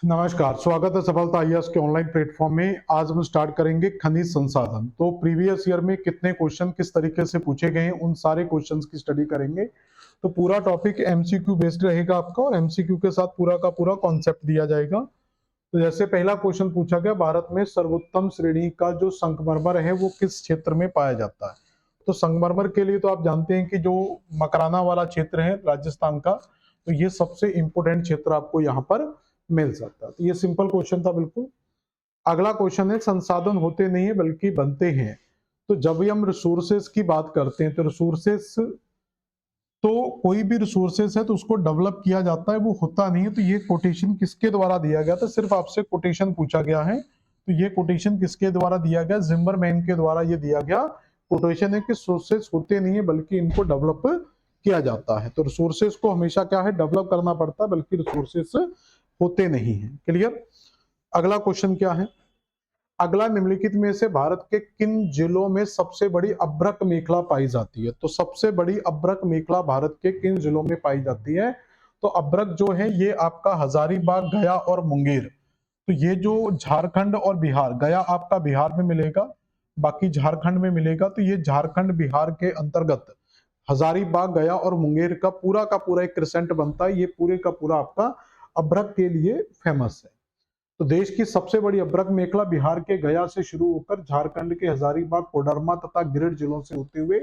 नमस्कार, स्वागत है सफलता आईएएस के ऑनलाइन प्लेटफॉर्म में। आज हम स्टार्ट करेंगे खनिज संसाधन। तो प्रीवियस ईयर में कितने क्वेश्चन किस तरीके से पूछे गए हैं, उन सारे क्वेश्चंस की स्टडी करेंगे। तो पूरा टॉपिक एमसीक्यू बेस्ड रहेगा आपका, और एमसीक्यू के साथ पूरा का पूरा कॉन्सेप्ट दिया जाएगा। तो जैसे पहला क्वेश्चन पूछा गया, भारत में सर्वोत्तम श्रेणी का जो संगमरमर है वो किस क्षेत्र में पाया जाता है। तो संगमरमर के लिए तो आप जानते हैं कि जो मकराना वाला क्षेत्र है राजस्थान का, तो ये सबसे इंपोर्टेंट क्षेत्र आपको यहाँ पर मिल सकता है। तो ये सिंपल क्वेश्चन था बिल्कुल। अगला क्वेश्चन है, संसाधन होते नहीं है बल्कि बनते हैं। तो जब भी हम रिसोर्सेस की बात करते हैं तो रिसोर्सेस, तो कोई भी रिसोर्सेस है तो उसको डेवलप किया जाता है, वो होता नहीं है। तो ये कोटेशन किसके द्वारा दिया गया था, सिर्फ आपसे कोटेशन पूछा गया है। तो ये कोटेशन किसके द्वारा दिया गया, जिम्बरमैन के द्वारा ये दिया गया कोटेशन है कि सोर्सेस होते नहीं है बल्कि इनको डेवलप किया जाता है। तो रिसोर्सेस को हमेशा क्या है, डेवलप करना पड़ता है, बल्कि रिसोर्सेस होते नहीं है। क्लियर। अगला क्वेश्चन क्या है, अगला निम्नलिखित में से भारत के किन जिलों में सबसे बड़ी अभ्रक मेखला पाई जाती है। तो सबसे बड़ी अभ्रक मेखला भारत के किन जिलों में पाई जाती है। तो अभ्रक जो है ये आपका हजारीबाग, गया और मुंगेर। तो ये जो झारखंड और बिहार, गया आपका बिहार में मिलेगा, बाकी झारखंड में मिलेगा। तो ये झारखंड बिहार के अंतर्गत हजारीबाग, गया और मुंगेर का पूरा एक क्रिसेंट बनता है। ये पूरे का पूरा आपका अभ्रक के लिए फेमस है। तो देश की सबसे बड़ी अभ्रक मेखला बिहार के गया से शुरू होकर झारखंड के हजारीबाग, कोडरमा तथा गिरिडि जिलों से होते हुए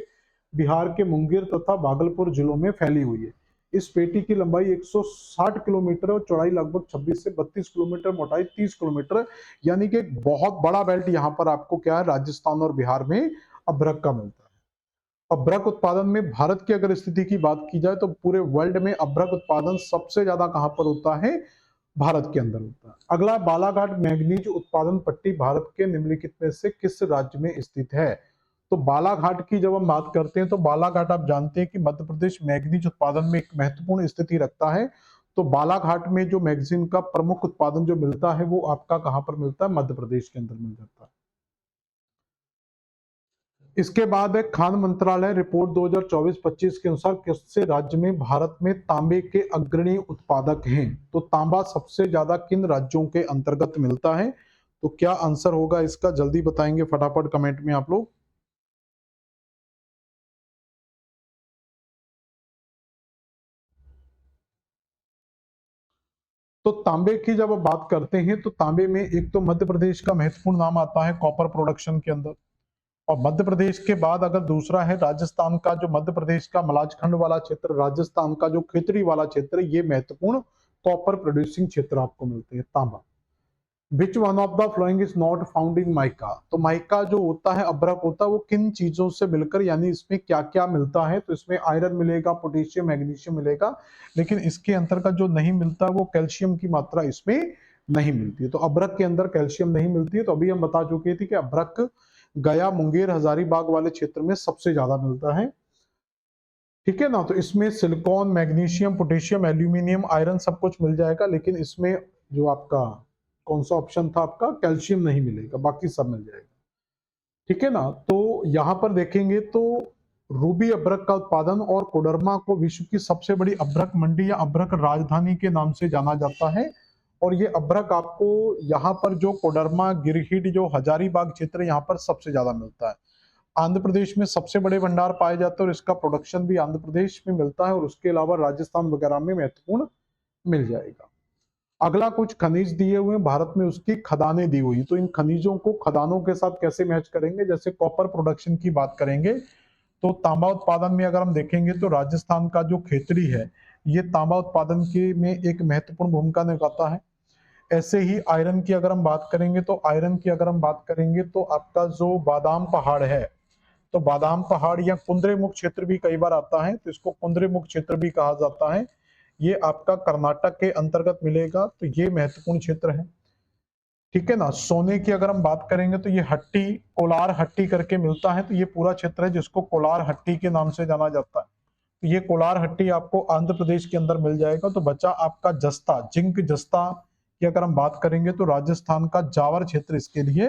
बिहार के मुंगेर तथा भागलपुर जिलों में फैली हुई है। इस पेटी की लंबाई 160 किलोमीटर और चौड़ाई लगभग 26 से 32 किलोमीटर, मोटाई 30 किलोमीटर, यानी कि एक बहुत बड़ा बेल्ट यहाँ पर आपको क्या है, राजस्थान और बिहार में अभ्रक का मिलता है। अभ्रक उत्पादन में भारत की अगर स्थिति की बात की जाए तो पूरे वर्ल्ड में अभ्रक उत्पादन सबसे ज्यादा कहां पर होता है, भारत के अंदर होता है। अगला, बालाघाट मैग्नीज उत्पादन पट्टी भारत के निम्नलिखित में से किस राज्य में स्थित है। तो बालाघाट की जब हम बात करते हैं तो बालाघाट आप जानते हैं कि मध्य प्रदेश मैग्नीज उत्पादन में एक महत्वपूर्ण स्थिति रखता है। तो बालाघाट में जो मैगजीन का प्रमुख उत्पादन जो मिलता है वो आपका कहां पर मिलता है, मध्य प्रदेश के अंदर मिल जाता है। इसके बाद है, खान मंत्रालय रिपोर्ट 2024-25 के अनुसार किस राज्य में भारत में तांबे के अग्रणी उत्पादक हैं। तो तांबा सबसे ज्यादा किन राज्यों के अंतर्गत मिलता है। तो क्या आंसर होगा इसका, जल्दी बताएंगे फटाफट कमेंट में आप लोग। तो तांबे की जब आप बात करते हैं तो तांबे में एक तो मध्य प्रदेश का महत्वपूर्ण नाम आता है कॉपर प्रोडक्शन के अंदर, और मध्य प्रदेश के बाद अगर दूसरा है राजस्थान का, जो मध्य प्रदेश का मलाजखंड वाला क्षेत्र, राजस्थान का जो खेतरी वाला क्षेत्र, ये महत्वपूर्ण कॉपर प्रोड्यूसिंग क्षेत्र आपको मिलते हैं, तांबा। Which one of the following is not found in mica. तो माइका जो होता है, अभ्रक होता है, वो किन चीजों से मिलकर, यानी इसमें क्या क्या मिलता है। तो इसमें आयरन मिलेगा, पोटेशियम, मैग्नीशियम मिलेगा, लेकिन इसके अंतर्गत जो नहीं मिलता वो कैल्शियम की मात्रा इसमें नहीं मिलती है। तो अभ्रक के अंदर कैल्शियम नहीं मिलती है। तो अभी हम बता चुके थे कि अभ्रक गया, मुंगेर, हजारीबाग वाले क्षेत्र में सबसे ज्यादा मिलता है। ठीक है ना। तो इसमें silicon, magnesium, potassium, aluminium, iron सब कुछ मिल जाएगा, लेकिन इसमें जो आपका कौन सा ऑप्शन था आपका, कैल्शियम नहीं मिलेगा, बाकी सब मिल जाएगा। ठीक है ना। तो यहां पर देखेंगे तो रूबी अभ्रक का उत्पादन और कोडरमा को विश्व की सबसे बड़ी अभ्रक मंडी या अभ्रक राजधानी के नाम से जाना जाता है। और ये अभ्रक आपको यहाँ पर जो कोडरमा, गिरहिट, जो हजारीबाग क्षेत्र यहाँ पर सबसे ज्यादा मिलता है। आंध्र प्रदेश में सबसे बड़े भंडार पाए जाते हैं और इसका प्रोडक्शन भी आंध्र प्रदेश में मिलता है, और उसके अलावा राजस्थान वगैरह में महत्वपूर्ण मिल जाएगा। अगला, कुछ खनिज दिए हुए हैं, भारत में उसकी खदानें दी हुई। तो इन खनिजों को खदानों के साथ कैसे मैच करेंगे, जैसे कॉपर प्रोडक्शन की बात करेंगे तो तांबा उत्पादन में अगर हम देखेंगे तो राजस्थान का जो खेतड़ी है ये तांबा उत्पादन के में एक महत्वपूर्ण भूमिका निभाता है। ऐसे ही आयरन की अगर हम बात करेंगे तो आयरन की अगर हम बात करेंगे तो आपका जो बादाम पहाड़ है, तो बादाम पहाड़ या कुंद्रेमुख क्षेत्र भी कई बार आता है, तो इसको कुंद्रेमुख क्षेत्र भी कहा जाता है। ये आपका कर्नाटक के अंतर्गत मिलेगा, तो ये महत्वपूर्ण क्षेत्र है। ठीक है ना। सोने की अगर हम बात करेंगे तो ये हट्टी, कोलार हट्टी करके मिलता है, तो ये पूरा क्षेत्र है जिसको कोलार हट्टी के नाम से जाना जाता है। तो ये कोलार हट्टी आपको आंध्र प्रदेश के अंदर मिल जाएगा। तो बचा आपका जस्ता, जिंक जस्ता की अगर हम बात करेंगे तो राजस्थान का जावर क्षेत्र इसके लिए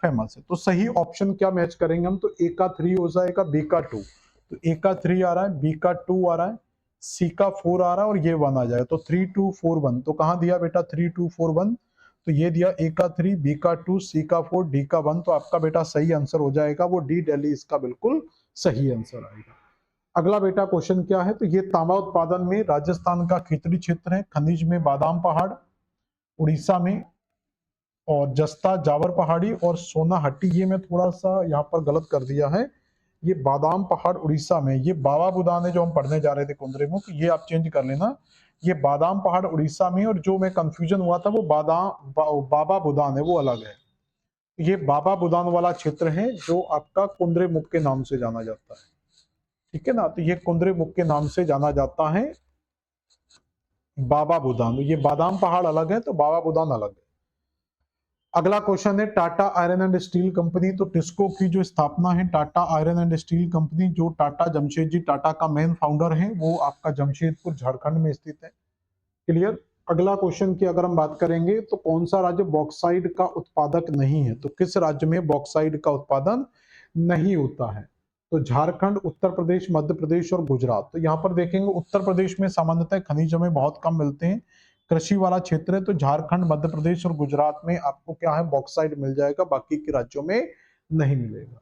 फेमस है। तो सही ऑप्शन क्या मैच करेंगे हम, तो ए का 3 हो जाएगा, बी का 2। तो ए का 3 आ रहा है, बी का 2 आ रहा है, सी का 4 आ रहा है और ये 1 आ जाएगा, तो 3 2 4 1। तो कहाँ दिया बेटा 3 2 4 1, तो ये दिया ए का 3, बी का 2, सी का 4, डी का 1। तो आपका बेटा सही आंसर हो जाएगा वो डी, दिल्ली इसका बिल्कुल सही आंसर आएगा। अगला बेटा क्वेश्चन क्या है, तो ये तांबा उत्पादन में राजस्थान का खेतड़ी क्षेत्र है, खनिज में बादाम पहाड़, उड़ीसा में और जस्ता जावर पहाड़ी और सोनाहट्टी। ये मैं थोड़ा सा यहाँ पर गलत कर दिया है, ये बादाम पहाड़ उड़ीसा में, ये बाबा बुदान है जो हम पढ़ने जा रहे थे कुंद्रेमुख, ये आप चेंज कर लेना। ये बादाम पहाड़ उड़ीसा में, और जो मैं कंफ्यूजन हुआ था वो बाबा बुदान है, वो अलग है। ये बाबा बुदान वाला क्षेत्र है जो आपका कुंद्रेमुख के नाम से जाना जाता है, ठीक है ना। तो ये कुंद्रेमुख के नाम से जाना जाता है, बाबा बुदान। ये बादाम पहाड़ अलग है तो बाबा बुदान अलग है। अगला क्वेश्चन है Tata iron and steel company, तो टिस्को की जो स्थापना है Tata iron and steel company, जो टाटा जमशेदजी टाटा का मेन फाउंडर है, वो आपका जमशेदपुर झारखंड में स्थित है। क्लियर। अगला क्वेश्चन की अगर हम बात करेंगे तो कौन सा राज्य बॉक्साइड का उत्पादक नहीं है, तो किस राज्य में बॉक्साइड का उत्पादन नहीं होता है, तो झारखंड, उत्तर प्रदेश, मध्य प्रदेश और गुजरात। तो यहाँ पर देखेंगे उत्तर प्रदेश में सामान्यतः खनिज हमें बहुत कम मिलते हैं, कृषि वाला क्षेत्र है, तो झारखंड, मध्य प्रदेश और गुजरात में आपको क्या है बॉक्साइड मिल जाएगा, बाकी के राज्यों में नहीं मिलेगा।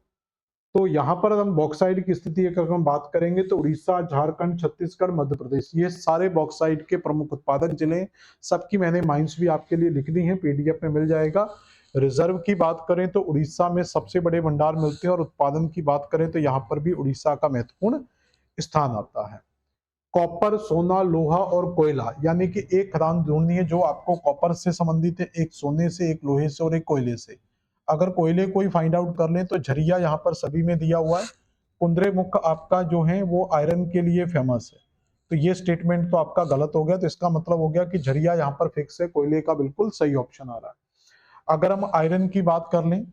तो यहाँ पर हम बॉक्साइड की स्थिति अगर हम बात करेंगे तो उड़ीसा, झारखंड, छत्तीसगढ़, मध्य प्रदेश, ये सारे बॉक्साइड के प्रमुख उत्पादक जिले। सबकी मैंने माइंस भी आपके लिए लिख दी है, पीडीएफ में मिल जाएगा। रिजर्व की बात करें तो उड़ीसा में सबसे बड़े भंडार मिलते हैं, और उत्पादन की बात करें तो यहाँ पर भी उड़ीसा का महत्वपूर्ण स्थान आता है। कॉपर, सोना, लोहा और कोयला, यानी कि एक खदान ढूंढनी है जो आपको कॉपर से संबंधित है, एक सोने से, एक लोहे से और एक कोयले से। अगर कोयले को ही फाइंड आउट कर लें तो झरिया यहाँ पर सभी में दिया हुआ है। कुंद्रेमुख आपका जो है वो आयरन के लिए फेमस है, तो ये स्टेटमेंट तो आपका गलत हो गया, तो इसका मतलब हो गया कि झरिया यहाँ पर फिक्स है, कोयले का बिल्कुल सही ऑप्शन आ रहा है। अगर हम आयरन की बात कर लें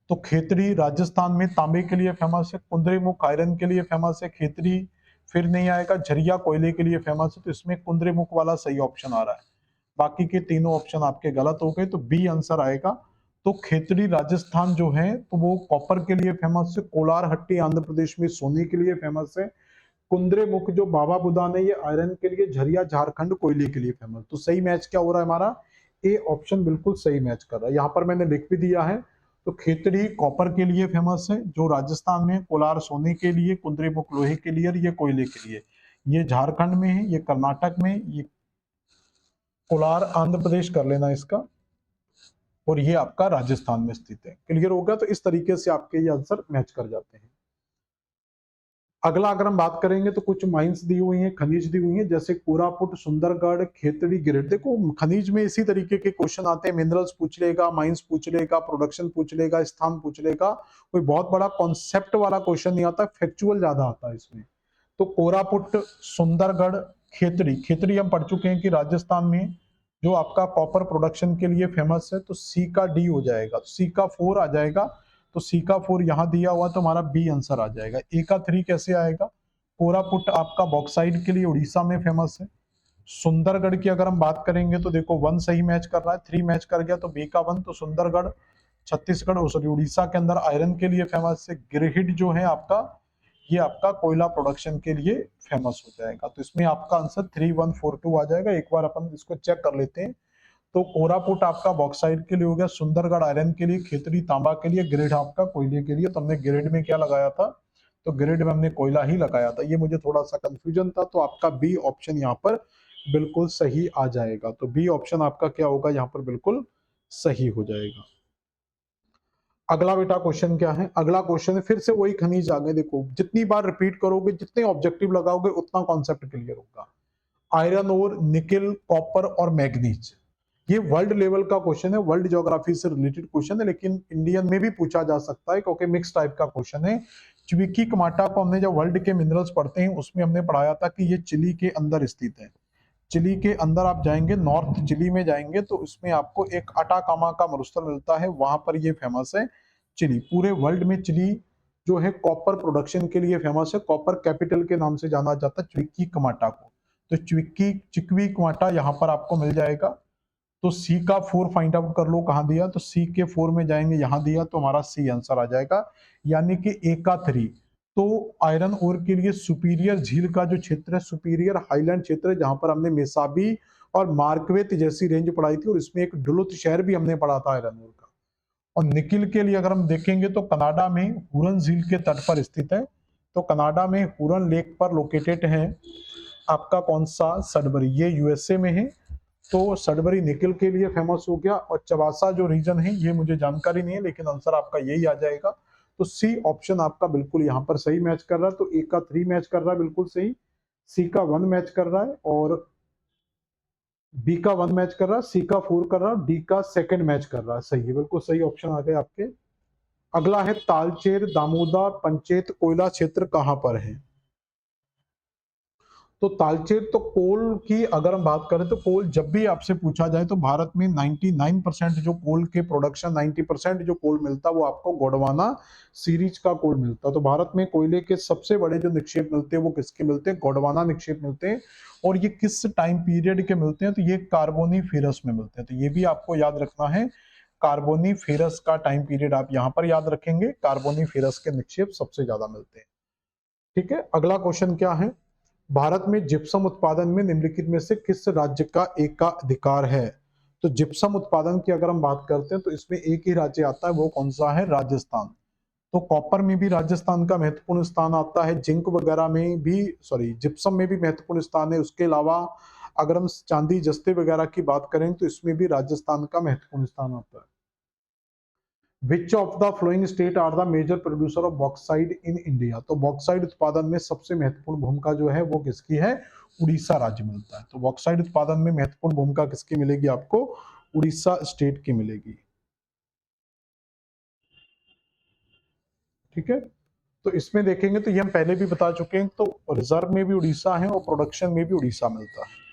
तो खेतड़ी राजस्थान में तांबे के लिए फेमस है, कुंद्रेमुख आयरन के लिए फेमस है, खेतड़ी फिर नहीं आएगा, झरिया कोयले के लिए फेमस है, तो इसमें कुंद्रेमुख वाला सही ऑप्शन आ रहा है। बाकी के तीनों ऑप्शन आपके गलत हो गए, तो बी आंसर आएगा। तो खेतड़ी राजस्थान जो है तो वो कॉपर के लिए फेमस है, कोलार हट्टी आंध्र प्रदेश में सोने के लिए फेमस है, कुंद्रेमुख जो बाबा बुदान है ये आयरन के लिए, झरिया झारखंड कोयले के लिए फेमस। तो सही मैच क्या हो रहा है हमारा, ए ऑप्शन बिल्कुल सही मैच कर रहा है। यहाँ पर मैंने लिख भी दिया है, तो खेतड़ी कॉपर के लिए फेमस है जो राजस्थान में, कोलार सोने के लिए, कुंद्रेमुख लोहे के लिए और ये कोयले के लिए। ये झारखंड में है, ये कर्नाटक में, ये कोलार आंध्र प्रदेश कर लेना इसका, और ये आपका राजस्थान में स्थित है। क्लियर होगा, तो इस तरीके से आपके ये आंसर मैच कर जाते हैं। अगला अगर हम बात करेंगे तो कुछ माइंस दी हुई हैं, खनिज दी हुई हैं, जैसे कोरापुट, सुंदरगढ़, खेतड़ी, गिरिडीह। देखो खनिज में इसी तरीके के क्वेश्चन आते हैं, मिनरल्स पूछ लेगा, माइंस पूछ लेगा, प्रोडक्शन पूछ लेगा, स्थान पूछ लेगा। कोई बहुत बड़ा कॉन्सेप्ट वाला क्वेश्चन नहीं आता, फैक्चुअल ज्यादा आता है इसमें। तो कोरापुट, सुंदरगढ़, खेतड़ी। खेतड़ी हम पढ़ चुके हैं कि राजस्थान में जो आपका कॉपर प्रोडक्शन के लिए फेमस है, तो सी का डी हो जाएगा, सी का 4 आ जाएगा। तो सी का 4 यहाँ दिया हुआ तो हमारा बी आंसर आ जाएगा। ए का 3 कैसे आएगा, कोरापुट आपका बॉक्साइड के लिए उड़ीसा में फेमस है। सुंदरगढ़ की अगर हम बात करेंगे तो देखो 1 सही मैच कर रहा है, 3 मैच कर गया तो बी का 1। तो सुंदरगढ़ छत्तीसगढ़ सॉरी उड़ीसा के अंदर आयरन के लिए फेमस है। गिरहिट जो है आपका, ये आपका कोयला प्रोडक्शन के लिए फेमस हो जाएगा। तो इसमें आपका आंसर 3142 आ जाएगा। एक बार अपन इसको चेक कर लेते हैं। तो कोरापुट आपका बॉक्साइड के लिए हो गया, सुंदरगढ़ आयरन के लिए, खेतड़ी तांबा के लिए, गिरिड आपका कोयले के लिए। तो हमने गिरिड में क्या लगाया था, तो गिरिड में हमने कोयला ही लगाया था। ये मुझे थोड़ा सा कंफ्यूजन था, तो आपका बी ऑप्शन यहाँ पर बिल्कुल सही आ जाएगा। तो बी ऑप्शन आपका क्या होगा यहाँ पर बिल्कुल सही हो जाएगा। अगला बेटा क्वेश्चन क्या है, अगला क्वेश्चन है फिर से वही खनिज आ गए। देखो जितनी बार रिपीट करोगे, जितने ऑब्जेक्टिव लगाओगे, उतना कॉन्सेप्ट क्लियर होगा। आयरन और निकेल, कॉपर और मैग्नीज, ये वर्ल्ड लेवल का क्वेश्चन है, वर्ल्ड ज्योग्राफी से रिलेटेड क्वेश्चन है, लेकिन इंडियन में भी पूछा जा सकता है क्योंकि मिक्स टाइप का क्वेश्चन है। च्विकी कमाटा को हमने जब वर्ल्ड के मिनरल्स पढ़ते हैं उसमें हमने पढ़ाया था कि ये चिली के अंदर स्थित है। चिली के अंदर आप जाएंगे, नॉर्थ चिली में जाएंगे तो उसमें आपको एक अटाकामा का मरुस्थल मिलता है, वहां पर ये फेमस है चिली। पूरे वर्ल्ड में चिली जो है कॉपर प्रोडक्शन के लिए फेमस है, कॉपर कैपिटल के नाम से जाना जाता है च्विकी कमाटा को। तो चिकवी कमाटा यहाँ पर आपको मिल जाएगा। तो सी का 4 फाइंड आउट कर लो कहाँ दिया, तो सी के 4 में जाएंगे, यहाँ दिया, तो हमारा सी आंसर आ जाएगा, यानी कि ए का 3। तो आयरन ओर के लिए सुपीरियर झील का जो क्षेत्र है, सुपीरियर हाईलैंड क्षेत्र है, जहां पर हमने मेसाबी और मार्कवेत जैसी रेंज पढ़ाई थी, और इसमें एक डुलुथ शहर भी हमने पढ़ा था आयरन ओर का। और निकिल के लिए अगर हम देखेंगे तो कनाडा में हुरन झील के तट पर स्थित है। तो कनाडा में हुरन लेक पर लोकेटेड है आपका कौन सा, सडबरी, ये यूएसए में है। तो सडबरी निकिल के लिए फेमस हो गया। और चबासा जो रीजन है ये मुझे जानकारी नहीं है, लेकिन आंसर आपका यही आ जाएगा। तो सी ऑप्शन आपका बिल्कुल यहाँ पर सही मैच कर रहा है। तो ए का 3 मैच कर रहा है बिल्कुल सही, सी का 1 मैच कर रहा है, और बी का 1 मैच कर रहा है, सी का 4 कर रहा है, डी का 2nd मैच कर रहा है। सही है, बिल्कुल सही ऑप्शन आ गए आपके। अगला है तालचेर दामोदर पंचेत कोयला क्षेत्र कहां पर है। तो तालचेर, तो कोल की अगर हम बात करें तो कोल जब भी आपसे पूछा जाए तो भारत में 99% जो कोल के प्रोडक्शन, 90% जो कोल मिलता है वो आपको गोंडवाना सीरीज का कोल मिलता है। तो भारत में कोयले के सबसे बड़े जो निक्षेप मिलते हैं वो किसके मिलते हैं, गोंडवाना निक्षेप मिलते हैं। और ये किस टाइम पीरियड के मिलते हैं, तो ये कार्बोनीफेरस में मिलते हैं। तो ये भी आपको याद रखना है, कार्बोनीफेरस का टाइम पीरियड आप यहाँ पर याद रखेंगे, कार्बोनीफेरस के निक्षेप सबसे ज्यादा मिलते हैं। ठीक है, अगला क्वेश्चन क्या है, भारत में जिप्सम उत्पादन में निम्नलिखित में से किस राज्य का एकाधिकार है। तो जिप्सम उत्पादन की अगर हम बात करते हैं तो इसमें एक ही राज्य आता है, वो कौन सा है, राजस्थान। तो कॉपर में भी राजस्थान का महत्वपूर्ण स्थान आता है, जिंक वगैरह में भी, सॉरी जिप्सम में भी महत्वपूर्ण स्थान है। उसके अलावा अगर हम चांदी जस्ते वगैरह की बात करें तो इसमें भी राजस्थान का महत्वपूर्ण स्थान आता है। Which of the following state are the major producer of bauxite in India. तो बॉक्साइड उत्पादन में सबसे महत्वपूर्ण भूमिका जो है वो किसकी है, उड़ीसा राज्य मिलता है। तो बॉक्साइड उत्पादन में महत्वपूर्ण भूमिका किसकी मिलेगी आपको, उड़ीसा स्टेट की मिलेगी। ठीक है, तो इसमें देखेंगे तो ये हम पहले भी बता चुके हैं, तो रिजर्व में भी उड़ीसा है और प्रोडक्शन में भी उड़ीसा मिलता है।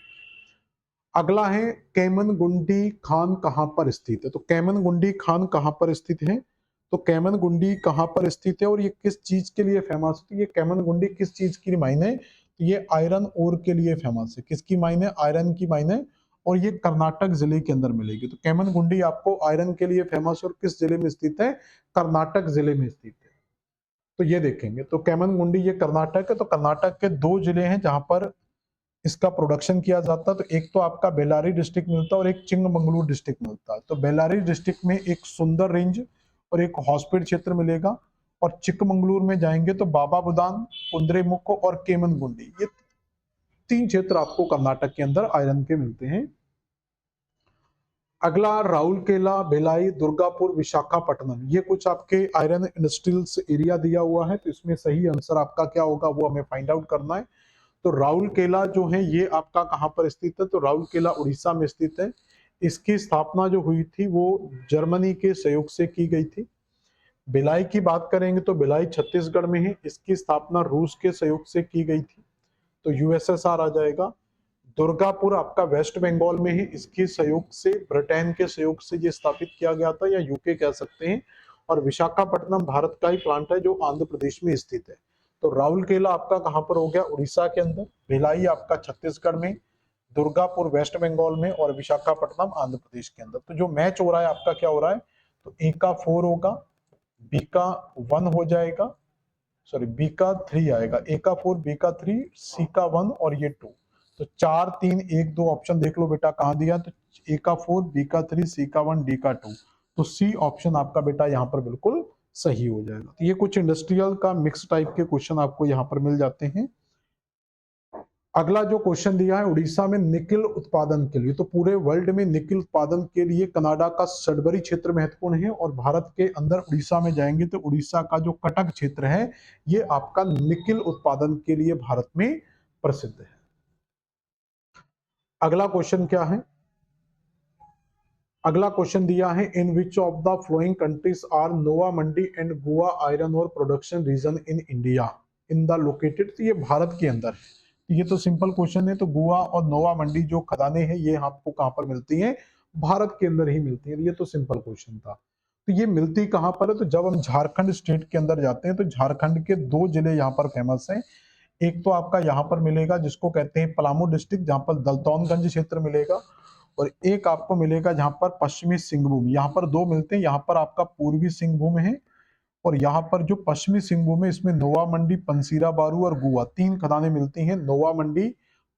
अगला है कैमनगुंडी खान कहां पर स्थित है। तो कैमनगुंडी खान कहां पर स्थित है, तो कैमनगुंडी कहां पर स्थित है और ये किस चीज के लिए फेमस है। तो ये कैमनगुंडी किस चीज की माइन है, तो ये आयरन ओर के लिए फेमस है। किसकी माइन है, आयरन की माइन है, और ये कर्नाटक जिले के अंदर मिलेगी। तो कैमनगुंडी आपको आयरन के लिए फेमस और किस जिले में स्थित है, कर्नाटक जिले में स्थित है। तो ये देखेंगे, तो कैमनगुंडी ये कर्नाटक है। तो कर्नाटक के 2 जिले हैं जहां पर इसका प्रोडक्शन किया जाता है। तो एक तो आपका बेल्लारी डिस्ट्रिक्ट मिलता है और एक चिंगमंगलूर डिस्ट्रिक्ट मिलता है। तो बेल्लारी डिस्ट्रिक्ट में एक सुंदर रेंज और एक हॉस्पिट क्षेत्र मिलेगा, और चिकमंगलूर में जाएंगे तो बाबा बुदान, कुंद्रेमुख और केमनगुंडी, ये 3 क्षेत्र आपको कर्नाटक के अंदर आयरन के मिलते हैं। अगला राउरकेला, भिलाई, दुर्गापुर, विशाखापट्टनम, ये कुछ आपके आयरन इंडस्ट्रियल्स एरिया दिया हुआ है। तो इसमें सही आंसर आपका क्या होगा वो हमें फाइंड आउट करना है। तो राउरकेला जो है ये आपका कहां पर स्थित है, तो राउरकेला उड़ीसा में स्थित है। इसकी स्थापना जो हुई थी वो जर्मनी के सहयोग से की गई थी। भिलाई की बात करेंगे तो भिलाई छत्तीसगढ़ में है, इसकी स्थापना रूस के सहयोग से की गई थी, तो यूएसएसआर आ जाएगा। दुर्गापुर आपका वेस्ट बंगाल में है, इसके सहयोग से, ब्रिटेन के सहयोग से ये स्थापित किया गया था, या यूके कह सकते हैं। और विशाखापट्टनम भारत का ही प्लांट है जो आंध्र प्रदेश में स्थित है। तो राउरकेला आपका कहां पर हो गया, उड़ीसा के अंदर, भिलाई आपका छत्तीसगढ़ में, दुर्गापुर वेस्ट बंगाल में, और विशाखापट्टनम आंध्र प्रदेश के अंदर। तो जो मैच हो रहा है आपका क्या हो रहा है, तो ए का 4 होगा, बी का 1 हो जाएगा, सॉरी बी का 3 आएगा, ए का 4, बी का 3, सी का 1 और ये 2। तो 4 3 1 2 ऑप्शन देख लो बेटा कहां दिया, तो ए का 4, बी का 3, सी का 1, डी का 2। तो सी ऑप्शन आपका बेटा यहाँ पर बिल्कुल सही हो जाएगा। तो ये कुछ इंडस्ट्रियल का मिक्स टाइप के क्वेश्चन आपको यहाँ पर मिल जाते हैं। अगला जो क्वेश्चन दिया है, उड़ीसा में निकिल उत्पादन के लिए, तो पूरे वर्ल्ड में निकिल उत्पादन के लिए कनाडा का सडबरी क्षेत्र महत्वपूर्ण है, और भारत के अंदर उड़ीसा में जाएंगे तो उड़ीसा का जो कटक क्षेत्र है ये आपका निकिल उत्पादन के लिए भारत में प्रसिद्ध है। अगला क्वेश्चन क्या है, अगला क्वेश्चन दिया है, in which of the following countries are Noamundi and Goa iron ore production region in India in the located. तो ये भारत के अंदर है, तो ये तो सिंपल क्वेश्चन है। तो गोवा और नोवा मंडी जो खदानें हैं ये आपको कहां पर मिलती हैं, भारत के अंदर ही मिलती है। ये तो सिंपल क्वेश्चन था। तो ये मिलती कहां पर है, तो जब हम झारखंड स्टेट के अंदर जाते हैं तो झारखंड के 2 जिले यहाँ पर फेमस हैं। एक तो आपका यहाँ पर मिलेगा जिसको कहते हैं पलामू डिस्ट्रिक्ट, जहां पर दलतौनगंज क्षेत्र मिलेगा, और एक आपको मिलेगा जहां पर पश्चिमी सिंहभूम। यहाँ पर 2 मिलते हैं, यहाँ पर आपका पूर्वी सिंहभूम है और यहाँ पर जो पश्चिमी सिंहभूम है इसमें नोवा मंडी, पंसीरा बारू और गुआ, 3 खदानें मिलती हैं। नोवा मंडी,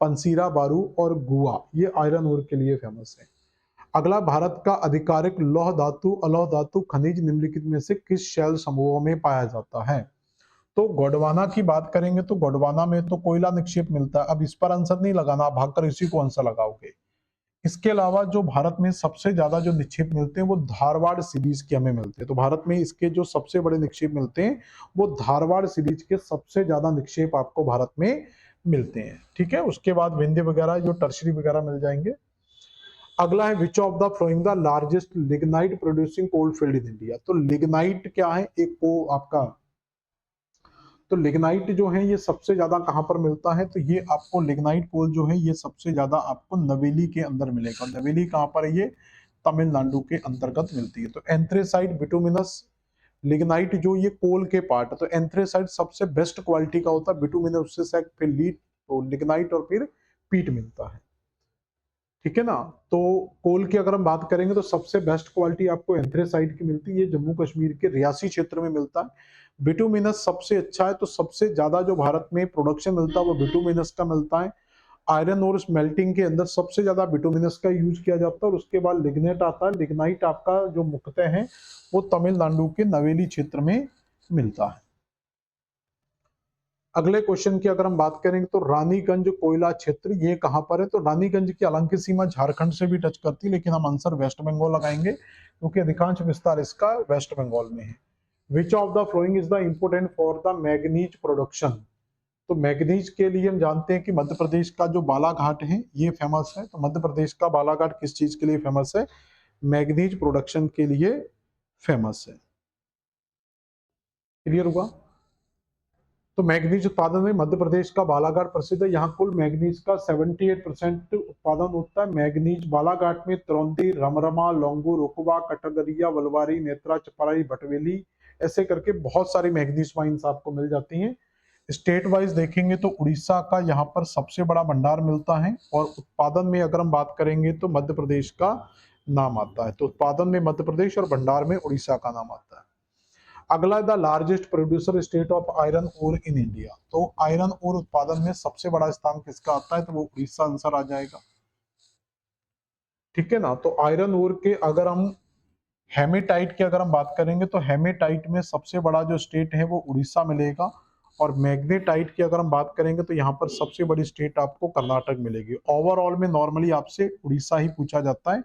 पंसीरा बारू और गुआ, ये आयरन ओर के लिए फेमस है। अगला, भारत का आधिकारिक लौह धातु अलोह धातु खनिज निम्नलिखित में से किस शैल समूह में पाया जाता है? तो गोंडवाना की बात करेंगे तो गोंडवाना में तो कोयला निक्षेप मिलता है। अब इस पर आंसर नहीं लगाना, भागकर इसी को आंसर लगाओगे। इसके अलावा जो भारत में सबसे ज्यादा जो निक्षेप मिलते हैं वो धारवाड़ सीरीज के हमें मिलते हैं। तो भारत में इसके जो सबसे बड़े निक्षेप मिलते हैं वो धारवाड़ सीरीज के सबसे ज्यादा निक्षेप आपको भारत में मिलते हैं। ठीक है, उसके बाद विंध्य वगैरह जो टर्शरी वगैरह मिल जाएंगे। अगला है which of the following the largest lignite producing coal field in India. तो लिग्नाइट क्या है, एक को आपका, तो लिग्नाइट जो है ये सबसे ज्यादा कहां पर मिलता है? तो ये आपको लिग्नाइट कोल जो है ये सबसे ज्यादा आपको नवेली के अंदर मिलेगा। नवेली कहां पर है? ये तमिलनाडु के अंतर्गत मिलती है। तो एंथ्रेसाइट, बिटुमिनस, लिग्नाइट जो ये कोल के पार्ट है। तो एंथ्रेसाइट सबसे बेस्ट क्वालिटी का होता है, बिटुमिनस उससे सेक, फिर लीड, तो लिग्नाइट और फिर पीट मिलता है। ठीक है ना। तो कोल की अगर हम बात करेंगे तो सबसे बेस्ट क्वालिटी आपको एंथ्रेसाइट की मिलती है, ये जम्मू कश्मीर के रियासी क्षेत्र में मिलता है। बिटुमिनस सबसे अच्छा है, तो सबसे ज्यादा जो भारत में प्रोडक्शन मिलता है वो बिटुमिनस का मिलता है। आयरन और स्मेल्टिंग के अंदर सबसे ज्यादा बिटुमिनस का यूज किया जाता है और उसके बाद लिग्नेट आता है। लिग्नाइट आपका जो मुख्यतः है वो तमिलनाडु के नवेली क्षेत्र में मिलता है। अगले क्वेश्चन की अगर हम बात करेंगे तो रानीगंज कोयला क्षेत्र ये कहां पर है? तो रानीगंज की हालांकि सीमा झारखंड से भी टच करती है, लेकिन हम आंसर वेस्ट बंगाल लगाएंगे क्योंकि अधिकांश विस्तार इसका वेस्ट बंगाल में है। Which of the following is the important for the manganese production? तो मैग्नीज के लिए हम जानते हैं कि मध्य प्रदेश का जो बालाघाट है ये फेमस है। तो मध्य प्रदेश का बालाघाट किस चीज के लिए फेमस है? मैग्नीज प्रोडक्शन के लिए फेमस है। क्लियर हुआ? तो मैग्नीज उत्पादन में मध्य प्रदेश का बालाघाट प्रसिद्ध है। यहाँ कुल मैग्नीज का 78% उत्पादन होता है। मैग्नीज बालाघाट में तरौंदी, रमरमा, लोंगू, रुकबा, कटगरिया, वलवारी, नेत्रा, चपराई, भटवेली, ऐसे करके बहुत सारी मैग्नीज माइंस आपको मिल जाती हैं। स्टेट वाइज देखेंगे तो उड़ीसा का यहाँ पर सबसे बड़ा भंडार मिलता है और उत्पादन में अगर हम बात करेंगे तो मध्य प्रदेश का नाम आता है। तो उत्पादन में मध्य प्रदेश और भंडार में उड़ीसा का नाम आता है। अगला, the largest producer state of iron ore in India. तो आयरन ओर उत्पादन में सबसे बड़ा स्थान किसका आता है? तो वो उड़ीसा आंसर आ जाएगा। ठीक है ना। तो आयरन ओर के अगर हम हेमेटाइट की अगर हम बात करेंगे तो हेमेटाइट में सबसे बड़ा जो स्टेट है वो उड़ीसा मिलेगा। और मैग्नेटाइट की अगर हम बात करेंगे तो यहाँ पर सबसे बड़ी स्टेट आपको कर्नाटक मिलेगी। ओवरऑल में नॉर्मली आपसे उड़ीसा ही पूछा जाता है।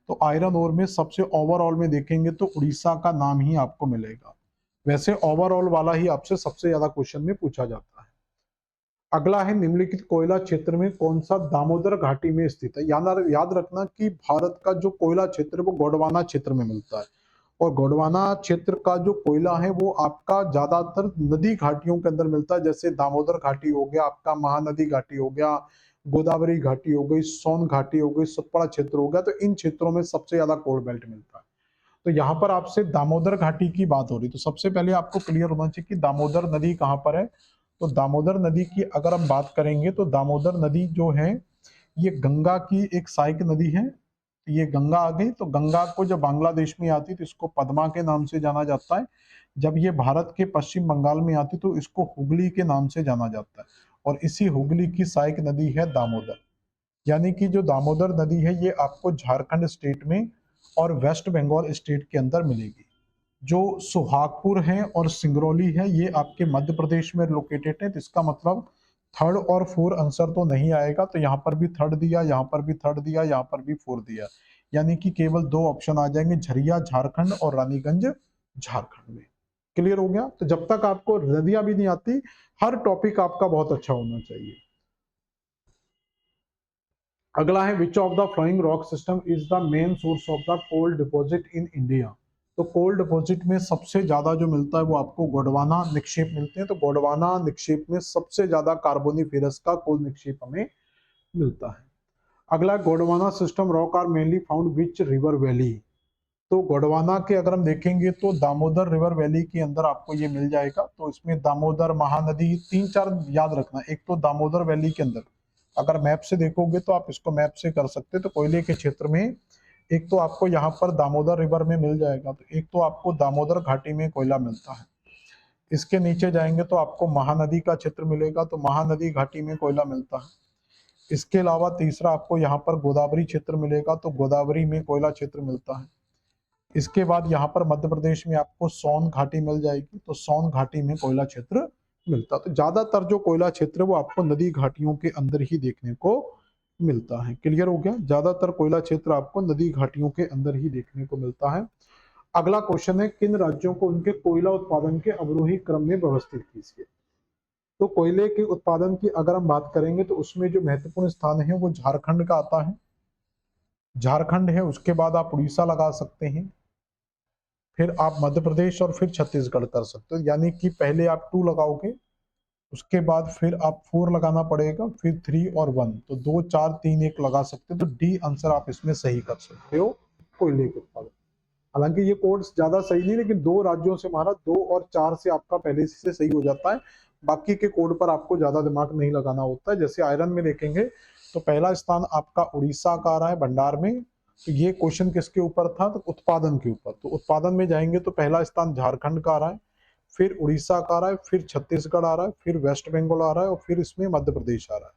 तो आयरन ओर में सबसे ओवरऑल में देखेंगे तो उड़ीसा का नाम ही आपको मिलेगा। वैसे ओवरऑल वाला ही आपसे सबसे ज्यादा क्वेश्चन में पूछा जाता है। अगला है निम्नलिखित कोयला क्षेत्र में कौन सा दामोदर घाटी में स्थित है? याद रखना कि भारत का जो कोयला क्षेत्र है वो गोंडवाना क्षेत्र में मिलता है और गोंडवाना क्षेत्र का जो कोयला है वो आपका ज्यादातर नदी घाटियों के अंदर मिलता है। जैसे दामोदर घाटी हो गया, आपका महानदी घाटी हो गया, गोदावरी घाटी हो गई, सोन घाटी हो गई, सतपुड़ा क्षेत्र हो गया। तो इन क्षेत्रों में सबसे ज्यादा कोल बेल्ट मिलता है। तो यहाँ पर आपसे दामोदर घाटी की बात हो रही, तो सबसे पहले आपको क्लियर होना चाहिए कि दामोदर नदी कहाँ पर है। तो दामोदर नदी की अगर हम बात करेंगे तो दामोदर नदी जो है ये गंगा की एक सहायक नदी है। ये गंगा आ गई, तो गंगा को जब बांग्लादेश में आती तो इसको पद्मा के नाम से जाना जाता है। जब ये भारत के पश्चिम बंगाल में आती तो इसको हुगली के नाम से जाना जाता है और इसी हुगली की सहायक नदी है दामोदर। यानी कि जो दामोदर नदी है ये आपको झारखंड स्टेट में और वेस्ट बंगाल स्टेट के अंदर मिलेगी। जो सुहागपुर है और सिंगरौली है ये आपके मध्य प्रदेश में लोकेटेड है। तो इसका मतलब थर्ड और फोर आंसर तो नहीं आएगा। तो यहाँ पर भी थर्ड दिया, यहाँ पर भी थर्ड दिया, यहाँ पर भी फोर दिया, यानी कि केवल 2 ऑप्शन आ जाएंगे, झरिया झारखंड और रानीगंज झारखंड में। क्लियर हो गया? तो जब तक आपको नदियां भी नहीं आती, हर टॉपिक आपका बहुत अच्छा होना चाहिए। अगला है which of the following rock system is the main source of the coal deposit in India. तो कोल डिपॉजिट में सबसे ज्यादा जो मिलता है वो आपको गोंडवाना निक्षेप मिलते हैं। तो गोंडवाना निक्षेप में सबसे ज्यादा कार्बोनिफेरस का कोल निक्षेप हमें मिलता है। अगला, Gondwana system rock are mainly found which river valley. तो गोंडवाना के अगर हम देखेंगे तो दामोदर रिवर वैली के अंदर आपको ये मिल जाएगा। तो इसमें दामोदर, महानदी, 3-4 याद रखना। एक तो दामोदर वैली के अंदर अगर मैप से देखोगे तो आप इसको मैप से कर सकते हैं। तो कोयले के क्षेत्र में एक तो आपको यहाँ पर दामोदर रिवर में मिल जाएगा, तो एक तो आपको दामोदर घाटी में कोयला मिलता है। इसके नीचे जाएंगे तो आपको महानदी का क्षेत्र मिलेगा, तो महानदी घाटी में कोयला मिलता है। इसके अलावा तीसरा आपको यहाँ पर गोदावरी क्षेत्र मिलेगा, तो गोदावरी में कोयला क्षेत्र मिलता है। इसके बाद यहाँ पर मध्य प्रदेश में आपको सोन घाटी मिल जाएगी, तो सोन घाटी में कोयला क्षेत्र मिलता है। तो ज्यादातर जो कोयला क्षेत्र है वो आपको नदी घाटियों के अंदर ही देखने को मिलता है। क्लियर हो गया? ज्यादातर कोयला क्षेत्र आपको नदी घाटियों के अंदर ही देखने को मिलता है। अगला क्वेश्चन है, किन राज्यों को उनके कोयला उत्पादन के अवरोही क्रम में व्यवस्थित कीजिए। तो कोयले के उत्पादन की अगर हम बात करेंगे तो उसमें जो महत्वपूर्ण स्थान है वो झारखंड का आता है। झारखंड है, उसके बाद आप उड़ीसा लगा सकते हैं, फिर आप मध्य प्रदेश और फिर छत्तीसगढ़ कर सकते हो। यानी कि पहले आप 2 लगाओगे, उसके बाद फिर आप 4 लगाना पड़ेगा, फिर 3 और 1, तो 2 4 3 1 लगा सकते हो। तो डी आंसर आप इसमें सही कर सकते हो, कोयले के उत्पादन। हालांकि ये कोड्स ज्यादा सही नहीं, लेकिन 2 राज्यों से हमारा 2 और 4 से आपका पहले से सही हो जाता है। बाकी के कोड पर आपको ज्यादा दिमाग नहीं लगाना होता है। जैसे आयरन में देखेंगे तो पहला स्थान आपका उड़ीसा का आ रहा है, भंडार में। तो ये क्वेश्चन किसके ऊपर था? तो उत्पादन के ऊपर। तो उत्पादन में जाएंगे तो पहला स्थान झारखंड का आ रहा है, फिर उड़ीसा का आ रहा है, फिर छत्तीसगढ़ आ रहा है, फिर वेस्ट बंगाल आ रहा है और फिर इसमें मध्य प्रदेश आ रहा है।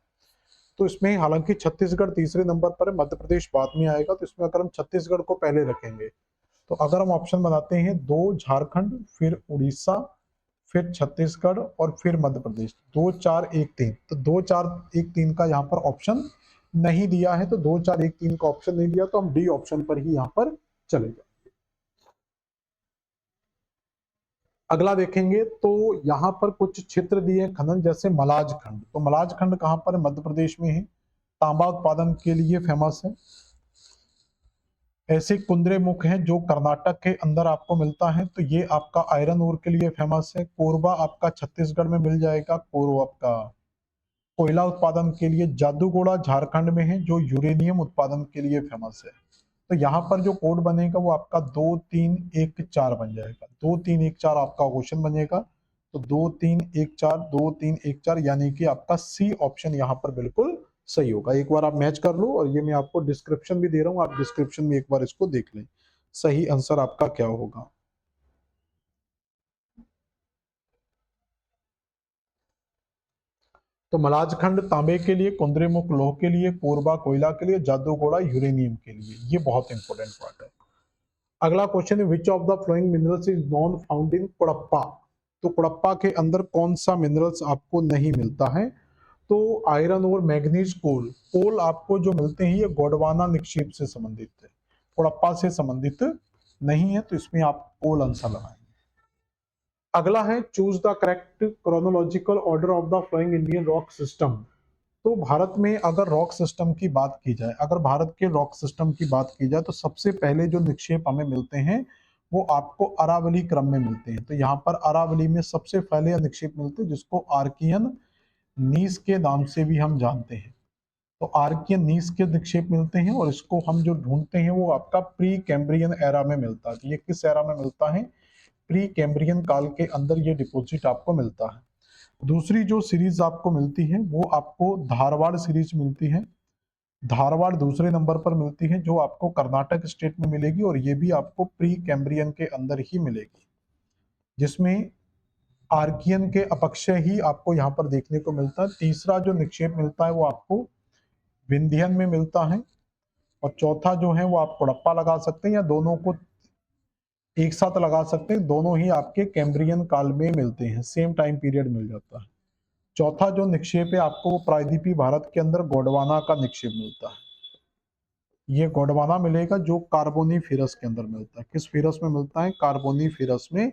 तो इसमें हालांकि छत्तीसगढ़ तीसरे नंबर पर है, मध्य प्रदेश बाद में आएगा। तो इसमें अगर हम छत्तीसगढ़ को पहले रखेंगे तो अगर हम ऑप्शन बनाते हैं 2 झारखंड, फिर उड़ीसा, फिर छत्तीसगढ़ और फिर मध्य प्रदेश, 2 4 1 3, तो 2 4 1 3 का यहाँ पर ऑप्शन नहीं दिया है। तो 2 4 1 3 का ऑप्शन नहीं दिया, तो हम डी ऑप्शन पर ही यहाँ पर चले जाएंगे। अगला देखेंगे तो यहाँ पर कुछ क्षेत्र दिए खनन, जैसे मलाज खंड। तो मलाज खंड कहाँ पर? मध्य प्रदेश में है, तांबा उत्पादन के लिए फेमस है। ऐसे कुंद्रे मुख हैं जो कर्नाटक के अंदर आपको मिलता है, तो ये आपका आयरन ओर के लिए फेमस है। कोरबा आपका छत्तीसगढ़ में मिल जाएगा, कोरबा आपका कोयला उत्पादन के लिए। जादूगोड़ा झारखंड में है जो यूरेनियम उत्पादन के लिए फेमस है। तो यहाँ पर जो कोड बनेगा वो आपका 2 3 1 4 बन जाएगा। 2 3 1 4 आपका क्वेश्चन बनेगा। तो 2 3 1 4, 2 3 1 4, यानी कि आपका सी ऑप्शन यहाँ पर बिल्कुल सही होगा। एक बार आप मैच कर लो, और ये मैं आपको डिस्क्रिप्शन भी दे रहा हूँ, आप डिस्क्रिप्शन में एक बार इसको देख लें, सही आंसर आपका क्या होगा। तो मलाजखंड तांबे के लिए, कुंद्रेमुख लोह के लिए, कोरबा कोयला के लिए, जादूगोड़ा यूरेनियम के लिए। ये बहुत इंपॉर्टेंट पार्ट है। अगला क्वेश्चन है, which of the flowing minerals is non found in Cuddapah. तो कुड़प्पा के अंदर कौन सा मिनरल्स आपको नहीं मिलता है? तो आयरन और मैग्नीज, कोल। कोल आपको जो मिलते हैं ये गोंडवाना निक्षेप से संबंधित है, कुड़प्पा से संबंधित नहीं है। तो इसमें आप कोल आंसर लगाएंगे। अगला है, choose the correct chronological order of the flowing Indian rock system. तो भारत में अगर रॉक सिस्टम की बात की जाए, अगर भारत के रॉक सिस्टम की बात की जाए, तो सबसे पहले जो निक्षेप हमें मिलते हैं वो आपको अरावली क्रम में मिलते हैं। तो यहाँ पर अरावली में सबसे पहले निक्षेप मिलते हैं, जिसको आर्कियन नीस के नाम से भी हम जानते हैं। तो आर्कियन नीस के निक्षेप मिलते हैं, और इसको हम जो ढूंढते हैं वो आपका प्री कैम्ब्रियन एरा में मिलता है। तो ये किस एरा में मिलता है? प्री कैम्ब्रियन काल के अंदर ये डिपॉजिट आपको मिलता है। दूसरी जो सीरीज आपको मिलती है वो आपको धारवाड़ सीरीज मिलती है। धारवाड़ दूसरे नंबर पर मिलती है, जो आपको कर्नाटक स्टेट में मिलेगी, और ये भी आपको प्री कैम्ब्रियन के अंदर ही मिलेगी, जिसमें आर्कियन के अपक्षय ही आपको यहाँ पर देखने को मिलता है। तीसरा जो निक्षेप मिलता है वो आपको विंध्यन में मिलता है, और चौथा जो है वो आप हड़प्पा लगा सकते हैं, या दोनों को एक साथ लगा सकते हैं। दोनों ही आपके कैम्ब्रियन काल में मिलते हैं, सेम टाइम पीरियड मिल जाता है। चौथा जो निक्षेप है आपको प्रायद्वीपीय भारत के अंदर गोंडवाना का निक्षेप मिलता है। ये गोंडवाना मिलेगा जो कार्बोनीफेरस के अंदर मिलता है। किस फेरस में मिलता है? कार्बोनीफेरस में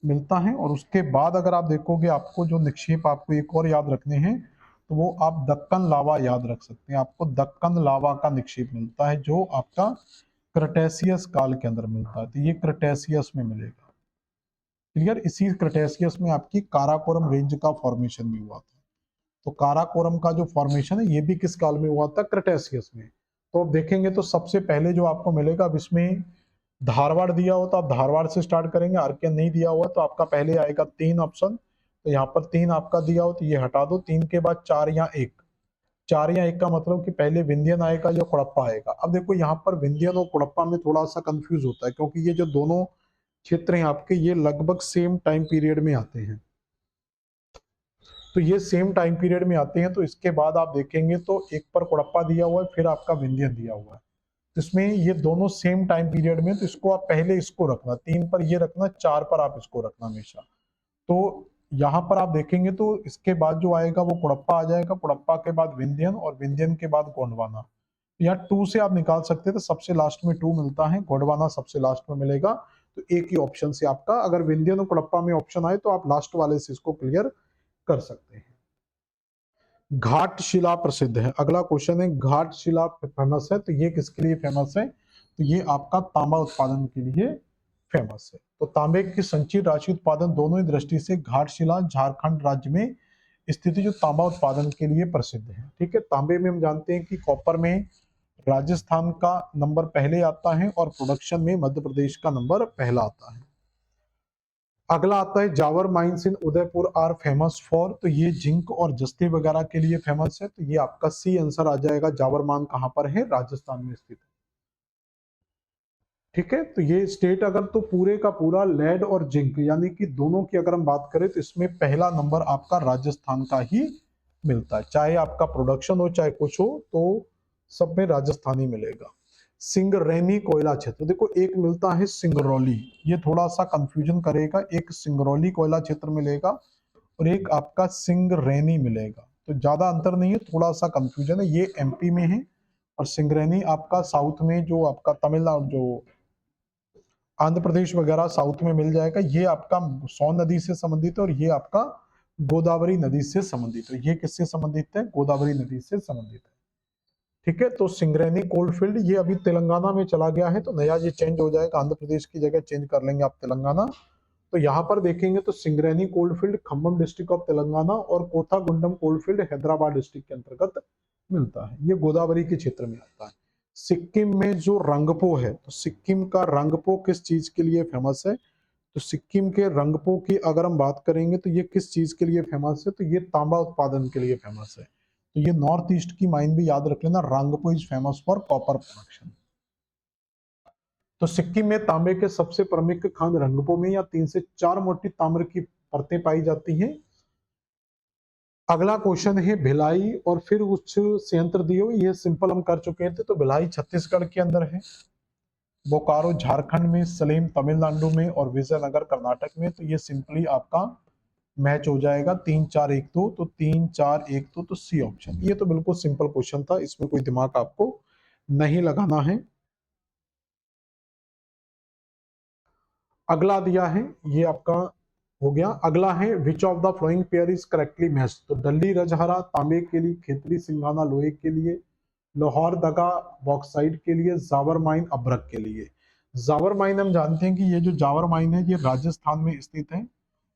मिलता है। और उसके बाद अगर आप देखोगे, आपको जो निक्षेप आपको एक और याद रखने हैं, तो वो आप दक्कन लावा याद रख सकते हैं। आपको दक्कन लावा का निक्षेप मिलता है, जो आपका क्रेटेशियस काल के अंदर मिलता है। तो ये क्रेटेशियस में मिलेगा। क्लियर? इसी क्रेटेशियस में आपकी काराकोरम रेंज का फॉर्मेशन भी हुआ था। तो काराकोरम का जो फॉर्मेशन है ये भी किस काल में हुआ था? क्रेटेशियस में। तो अब देखेंगे तो सबसे पहले जो आपको मिलेगा, अब इसमें धारवाड़ दिया हो तो आप धारवाड़ से स्टार्ट करेंगे, आर्कियन नहीं दिया हुआ तो आपका पहले आएगा 3 ऑप्शन। तो यहाँ पर 3 आपका दिया हो तो ये हटा दो। 3 के बाद 4 या 1, 4 या 1 का मतलब कि पहले विंध्यन आएगा या कुड़प्पा आएगा। अब देखो यहाँ पर विंध्यन और कुड़प्पा में थोड़ा सा कंफ्यूज होता है, क्योंकि ये जो दोनों क्षेत्र हैं आपके, ये लगभग सेम टाइम पीरियड में आते हैं। तो ये सेम टाइम पीरियड में आते हैं। तो इसके बाद आप देखेंगे तो एक पर कुड़प्पा दिया हुआ है, फिर आपका विंध्यन दिया हुआ है। तो इसमें ये दोनों सेम टाइम पीरियड में, तो इसको आप पहले इसको रखना, 3 पर ये रखना, 4 पर आप इसको रखना हमेशा। तो यहाँ पर आप देखेंगे तो इसके बाद जो आएगा वो कुड़प्पा आ जाएगा, कुड़प्पा के बाद विंध्यन और विंध्यन के बाद गोंडवाना। या 2 से आप निकाल सकते हैं, तो सबसे लास्ट में 2 मिलता है, गोंडवाना सबसे लास्ट में मिलेगा। तो एक ही ऑप्शन से आपका, अगर विंध्यन और कुड़प्पा में ऑप्शन आए तो आप लास्ट वाले से इसको क्लियर कर सकते हैं। घाटशिला प्रसिद्ध है, अगला क्वेश्चन है घाटशिला फेमस है, तो ये किसके लिए फेमस है? तो ये आपका तांबा उत्पादन के लिए फेमस है। तो तांबे की संचित राशि उत्पादन दोनों ही दृष्टि से घाटशिला झारखंड राज्य में स्थित है, जो तांबा उत्पादन के लिए प्रसिद्ध है। ठीक है, तांबे में हम जानते हैं कि कॉपर में राजस्थान का नंबर पहले आता है और प्रोडक्शन में मध्य प्रदेश का नंबर पहला आता है। अगला आता है Zawar mines in Udaipur are famous for, तो ये जिंक और जस्ते वगैरह के लिए फेमस है। तो ये आपका सी आंसर आ जाएगा। जावर मान कहां पर है? राजस्थान में स्थित है। ठीक है, तो ये स्टेट अगर तो पूरे का पूरा लेड और जिंक यानी कि दोनों की अगर हम बात करें तो इसमें पहला नंबर आपका राजस्थान का ही मिलता है। चाहे आपका प्रोडक्शन हो चाहे कुछ हो, तो सब में राजस्थानी मिलेगा। सिंगरैनी कोयला क्षेत्र, देखो एक मिलता है सिंगरौली, ये थोड़ा सा कंफ्यूजन करेगा। एक सिंगरौली कोयला क्षेत्र मिलेगा और एक आपका सिंगरैनी मिलेगा। तो ज्यादा अंतर नहीं है, थोड़ा सा कंफ्यूजन है। ये एमपी में है और सिंगरैनी आपका साउथ में, जो आपका तमिलनाडु, जो आंध्र प्रदेश वगैरह साउथ में मिल जाएगा। ये आपका सोन नदी से संबंधित है और ये आपका गोदावरी नदी से संबंधित है। ये किससे संबंधित है? गोदावरी नदी से संबंधित है। ठीक है, तो सिंगरैनी कोलफील्ड ये अभी तेलंगाना में चला गया है, तो नया ये चेंज हो जाएगा, आंध्र प्रदेश की जगह चेंज कर लेंगे आप तेलंगाना। तो यहाँ पर देखेंगे तो Singareni coalfield Khammam district of Telangana और कोथागुंडम कोलफील्ड हैदराबाद डिस्ट्रिक्ट के अंतर्गत मिलता है। ये गोदावरी के क्षेत्र में आता है। सिक्किम में जो रंगपो है, तो सिक्किम का रंगपो किस चीज के लिए फेमस है? तो सिक्किम के रंगपो की अगर हम बात करेंगे तो ये किस चीज के लिए फेमस है? तो ये तांबा उत्पादन के लिए फेमस है। तो ये नॉर्थ ईस्ट की माइन भी याद रख लेना, Rangpo is famous for copper production. तो सिक्किम में तांबे के सबसे प्रमुख खंड रंगपो में या 3 से 4 मोटी ताम्र की परतें पाई जाती हैं। अगला क्वेश्चन है भिलाई और फिर उच्च संयंत्र दिए हुए, ये सिंपल हम कर चुके थे। तो भिलाई छत्तीसगढ़ के अंदर है, बोकारो झारखंड में, सलेम तमिलनाडु में और विजयनगर कर्नाटक में। तो ये सिंपली आपका मैच हो जाएगा 3 4 1 2, तो 3 4 1 2, तो सी ऑप्शन। ये तो बिल्कुल सिंपल क्वेश्चन था, इसमें कोई दिमाग आपको नहीं लगाना है। अगला दिया है, ये आपका हो गया। अगला है which of the flowing pair is correctly matched, तो डल्ली रजहरा तांबे के लिए, खेतरी सिंघाना लोहे के लिए, लाहौर दगा बॉक्साइट के लिए, जावर माइन अभ्रक के लिए। जावर माइन हम जानते हैं कि ये जो जावर माइन है ये राजस्थान में स्थित है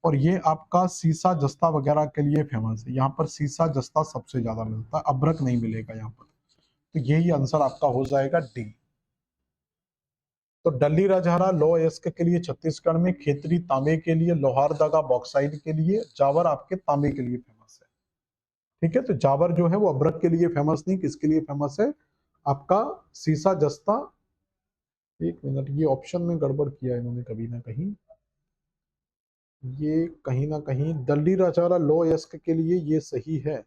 और ये आपका सीसा जस्ता वगैरह के लिए फेमस है। यहाँ पर सीसा जस्ता सबसे ज्यादा मिलता है, अभ्रक नहीं मिलेगा यहाँ पर। तो यही आंसर आपका हो जाएगा डी। तो डल्ली राजहरा लो अयस्क के लिए छत्तीसगढ़ में, खेतरी तांबे के लिए, लोहारदगा बॉक्साइट के लिए, जावर आपके तांबे के लिए फेमस है। ठीक है, तो जावर जो है वो अभ्रक के लिए फेमस नहीं, किसके लिए फेमस है? आपका सीसा जस्ता। एक मिनट, ये ऑप्शन में गड़बड़ किया इन्होंने कभी ना कहीं, ये कहीं ना कहीं दल्ली राजहरा लो अयस्क के लिए ये सही है,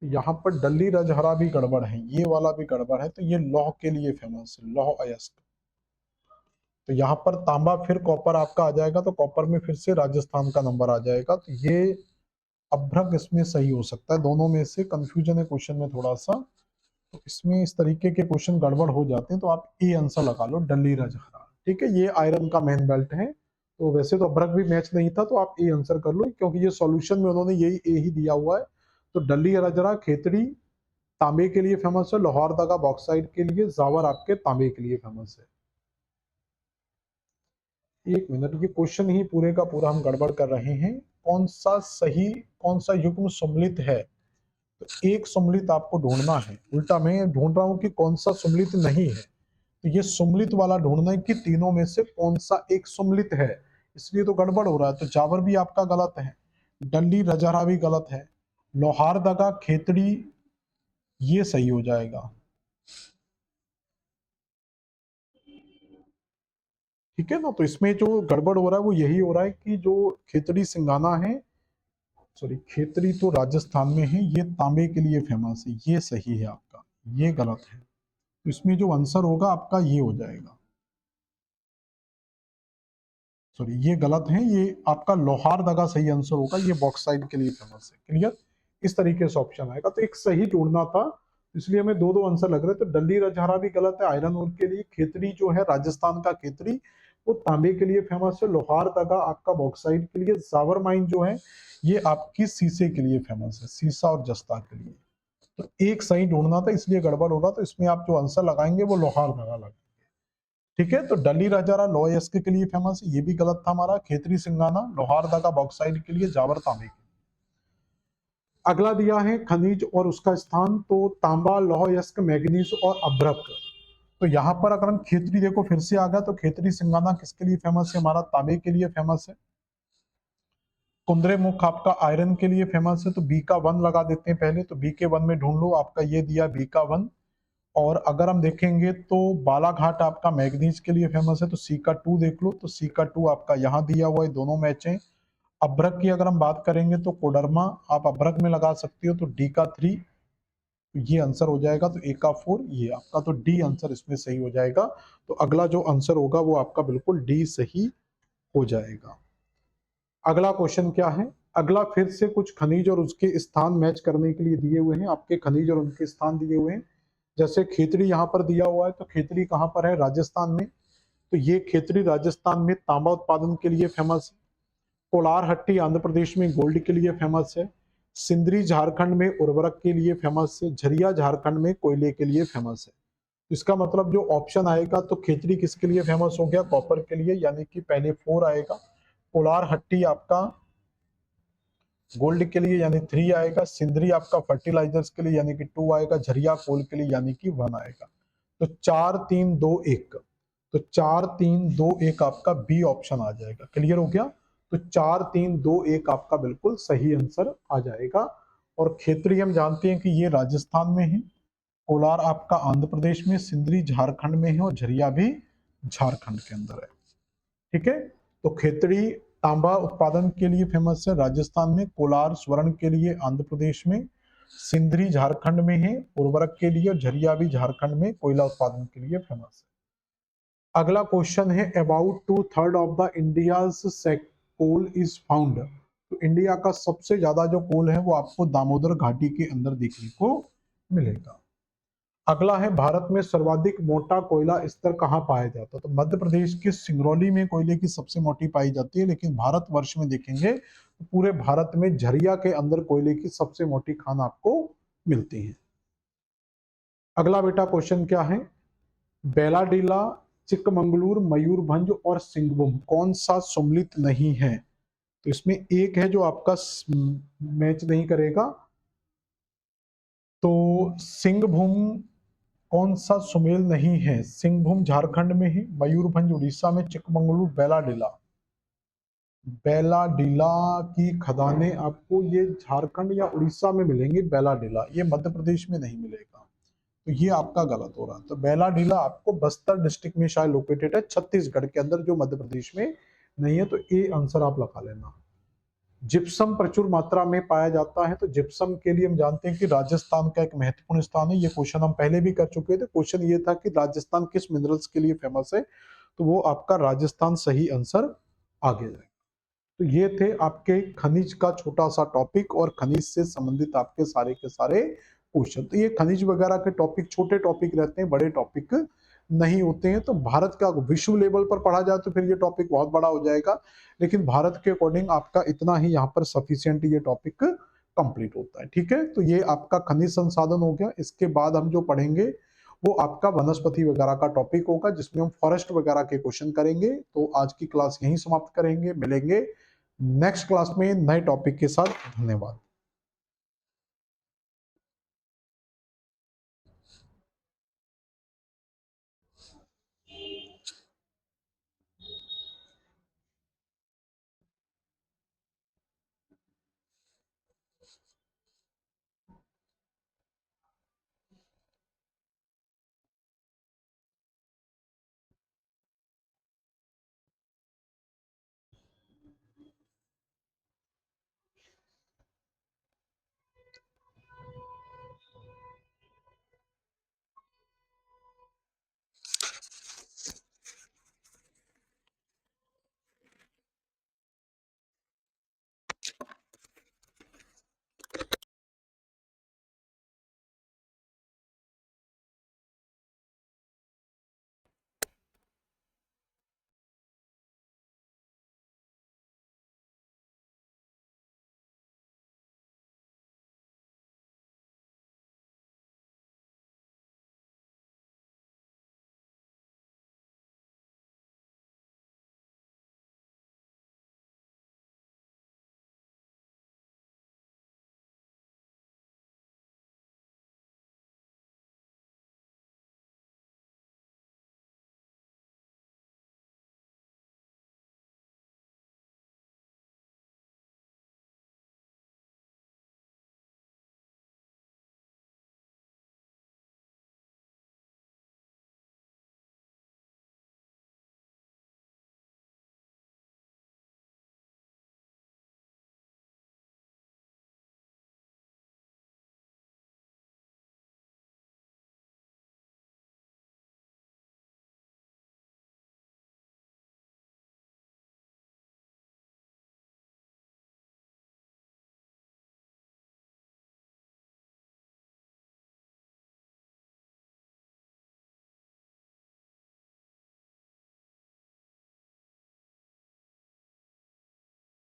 यहाँ पर डल्ली राजहरा भी गड़बड़ है, ये वाला भी गड़बड़ है। तो ये लौह के लिए फेमस है, लौह अयस्क। तो यहाँ पर तांबा फिर कॉपर आपका आ जाएगा, तो कॉपर में फिर से राजस्थान का नंबर आ जाएगा। तो ये अभ्रक इसमें सही हो सकता है, दोनों में से कंफ्यूजन है क्वेश्चन में थोड़ा सा। तो इसमें इस तरीके के क्वेश्चन गड़बड़ हो जाते हैं, तो आप ए आंसर लगा लो, डल्ली रजहरा। ठीक है, ये आयरन का मेन बेल्ट है। तो वैसे तो अभ्रक भी मैच नहीं था, तो आप ए आंसर कर लो, क्योंकि ये सॉल्यूशन में उन्होंने यही ए ही दिया हुआ है। तो डल्ली रजहरा खेतड़ी तांबे के लिए फेमस है, लाहौर दगा बॉक्साइट के लिए, जावर आपके तांबे के लिए फेमस है। एक मिनट, ये क्वेश्चन ही पूरे का पूरा हम गड़बड़ कर रहे हैं। कौन सा सही, कौन सा युग्म सम्मिलित है? तो एक सम्मिलित आपको ढूंढना है, उल्टा मैं ढूंढ रहा हूं कि कौन सा सम्मिलित नहीं है। तो ये सम्मिलित वाला ढूंढना है कि तीनों में से कौन सा एक सम्मिलित है, इसलिए तो गड़बड़ हो रहा है। तो जावर भी आपका गलत है, डल्ली रजहरा भी गलत है, लोहारदगा खेतड़ी ये सही हो जाएगा। ठीक है ना। तो इसमें जो गड़बड़ हो रहा है वो यही हो रहा है कि जो खेतड़ी सिंगाना है, सॉरी खेतड़ी तो राजस्थान में है, ये तांबे के लिए फेमस है, ये सही है आपका, ये गलत है। तो इसमें जो आंसर होगा आपका ये हो जाएगा, सॉरी ये गलत है, ये आपका लोहारदगा सही आंसर होगा, ये बॉक्साइट के लिए फेमस है। क्लियर, इस तरीके से ऑप्शन आएगा। तो एक सही ढूंढना था, इसलिए हमें दो दो आंसर लग रहे हैं। तो डल्ली रजहरा भी गलत है आयरन ओर के लिए, खेतड़ी जो है राजस्थान का खेतड़ी वो तांबे के लिए फेमस है, लोहारदगा आपका बॉक्साइट के लिए, जावर माइन जो है ये आपकी शीशे के लिए फेमस है, शीशा और जस्ता के लिए। तो एक सही ढूंढना था, इसलिए गड़बड़ होगा। तो इसमें आप जो आंसर लगाएंगे वो लोहारदगा लगाएंगे। ठीक है, तो डली राजारा लोयस्क के लिए फेमस है, ये भी गलत था हमारा। खेतरी सिंगाना लोहारदगा बॉक्साइट के लिए, जावर तांबे के लिए। अगला दिया है खनिज और उसका स्थान, तो तांबा, लौह यस्क, मैग्नीज और अभ्रक। तो यहाँ पर अगर हम खेतरी देखो फिर से आ गया, तो खेतरी सिंगाना किसके लिए फेमस है, हमारा तांबे के लिए फेमस है। कुंदरे मुख आपका आयरन के लिए फेमस है, तो बी का 1 लगा देते हैं पहले। तो बी के 1 में ढूंढ लो, आपका ये दिया बी का 1। और अगर हम देखेंगे तो बालाघाट आपका मैग्नीज के लिए फेमस है, तो सी का 2 देख लो। तो सी का 2 आपका यहाँ दिया हुआ है, दोनों मैच है। अभ्रक की अगर हम बात करेंगे तो कोडरमा आप अभ्रक में लगा सकते हो, तो डी का 3 ये आंसर हो जाएगा। तो ए का 4 ये आपका, तो डी आंसर इसमें सही हो जाएगा। तो अगला जो आंसर होगा वो आपका बिल्कुल डी सही हो जाएगा। अगला क्वेश्चन क्या है, अगला फिर से कुछ खनिज और उसके स्थान मैच करने के लिए दिए हुए हैं, आपके खनिज और उनके स्थान दिए हुए हैं। जैसे खेतड़ी यहाँ पर दिया हुआ है, तो खेतड़ी कहाँ पर है, राजस्थान में। तो ये खेतड़ी राजस्थान में तांबा उत्पादन के लिए फेमस है। कोलार हट्टी आंध्र प्रदेश में गोल्ड के लिए फेमस है। सिंदरी झारखंड में उर्वरक के लिए फेमस है। झरिया झारखंड में कोयले के लिए फेमस है। इसका मतलब जो ऑप्शन आएगा, तो खेतड़ी किसके लिए फेमस हो गया, कॉपर के लिए, यानी कि पहले 4 आएगा। कोलार हट्टी आपका गोल्ड के लिए यानी 3 आएगा। सिंदरी आपका फर्टिलाइजर्स के लिए यानी कि 2 आएगा। झरिया कोल के लिए यानी कि 1 आएगा। तो 4 3 2 1, तो 4 3 2 1 आपका बी ऑप्शन आ जाएगा। क्लियर हो गया। तो 4 3 2 1 आपका बिल्कुल सही आंसर आ जाएगा। और खेतड़ी हम जानते हैं कि ये राजस्थान में है, कोलार आपका आंध्र प्रदेश में, सिंदरी झारखंड में है और झरिया भी झारखंड के अंदर है। ठीक है, तो खेतड़ी तांबा उत्पादन के लिए फेमस है राजस्थान में, कोलार स्वर्ण के लिए आंध्र प्रदेश में, सिंदरी झारखंड में है उर्वरक के लिए, और झरिया भी झारखंड में कोयला उत्पादन के लिए फेमस है। अगला क्वेश्चन है, about 2/3 of the India's coal is found. तो इंडिया का सबसे ज्यादा जो कोल है वो आपको दामोदर घाटी के अंदर देखने को मिलेगा। अगला है, भारत में सर्वाधिक मोटा कोयला स्तर कहाँ पाया जाता है। तो मध्य प्रदेश के सिंगरौली में कोयले की सबसे मोटी पाई जाती है, लेकिन भारतवर्ष में देखेंगे तो पूरे भारत में झरिया के अंदर कोयले की सबसे मोटी खान आपको मिलती है। अगला बेटा क्वेश्चन क्या है, बेलाडीला, चिकमंगलूर, मयूरभंज और सिंहभूम कौन सा सम्मिलित नहीं है। तो इसमें एक है जो आपका मैच नहीं करेगा। तो सिंहभूम कौन सा सुमेल नहीं है, सिंहभूम झारखंड में है, मयूरभंज उड़ीसा में, चिकमंगलुरु, बेलाडीला। बेलाडीला की खदानें आपको ये झारखंड या उड़ीसा में मिलेंगी, बेलाडीला ये मध्य प्रदेश में नहीं मिलेगा। तो ये आपका गलत हो रहा है। तो बेलाडीला आपको बस्तर डिस्ट्रिक्ट में शायद लोकेटेड है, छत्तीसगढ़ के अंदर, जो मध्य प्रदेश में नहीं है। तो ये आंसर आप लगा लेना। जिप्सम प्रचुर मात्रा में पाया जाता है, तो जिप्सम के लिए हम जानते हैं कि राजस्थान का एक महत्वपूर्ण स्थान है। ये क्वेश्चन हम पहले भी कर चुके थे। क्वेश्चन ये था कि राजस्थान किस मिनरल्स के लिए फेमस है, तो वो आपका राजस्थान सही आंसर आ गया। तो ये थे आपके खनिज का छोटा सा टॉपिक और खनिज से संबंधित आपके सारे के सारे क्वेश्चन। तो ये खनिज वगैरह के टॉपिक छोटे टॉपिक रहते हैं, बड़े टॉपिक नहीं होते हैं। तो भारत का विश्व लेवल पर पढ़ा जाए तो फिर ये टॉपिक बहुत बड़ा हो जाएगा, लेकिन भारत के अकॉर्डिंग आपका इतना ही यहाँ पर सफिशियंट ये टॉपिक कंप्लीट होता है। ठीक है, तो ये आपका खनिज संसाधन हो गया। इसके बाद हम जो पढ़ेंगे वो आपका वनस्पति वगैरह का टॉपिक होगा, जिसमें हम फॉरेस्ट वगैरह के क्वेश्चन करेंगे। तो आज की क्लास यहीं समाप्त करेंगे, मिलेंगे नेक्स्ट क्लास में नए टॉपिक के साथ। धन्यवाद।